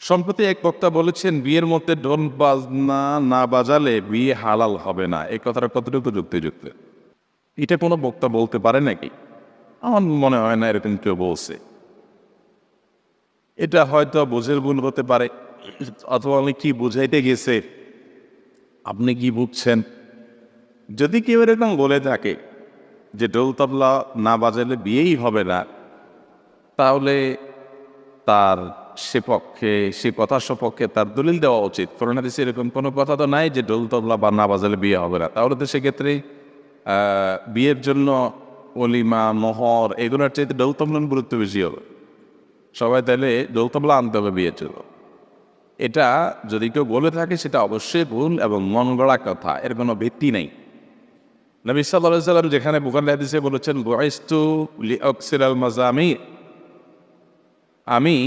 সম্প্রতি এক বক্তা বলেছেন, বিয়ের মধ্যে ঢোল বাজনা না বাজালে বিয়ে হালাল হবে না। এই কথাটা কতটুকু যুক্তিযুক্ত? এটা কোনো বক্তা বলতে পারে নাকি? আমার মনে হয় না এরকম কেউ বলছে। এটা হয়তো বোঝের ভুল হতে পারে, অথবা অনেক কি বুঝাইতে গেছে, আপনি কি বুঝছেন? যদি কেউ এরকম বলে থাকে যে ঢোল তবলা না বাজালে বিয়েই হবে না, তাহলে তার সে কথার সপক্ষে তার দলিল দেওয়া উচিত। কোরআন হাদিসে এরকম কোনো কথা তো নাই যে ঢোল তবলা বা না বাজালে বিয়ে হবে না। তাহলে তো সেক্ষেত্রে বিয়ের জন্য অলিমা, মোহর এগুলোর চাইতে ঢোল তবলার গুরুত্ব বেশি হবে। সবাই তাহলে ঢোল তবলা আনতে হবে বিয়ের জন্য। এটা যদি কেউ বলে থাকে সেটা অবশ্যই ভুল এবং মন গড়া কথা, এর কোনো ভিত্তি নেই। নবী সাল্লাল্লাহু আলাইহি ওয়াসাল্লাম যেখানে বুখারী হাদিসে বলেছেন, বুইসতু লিআকসিরাল মাযামির, আমি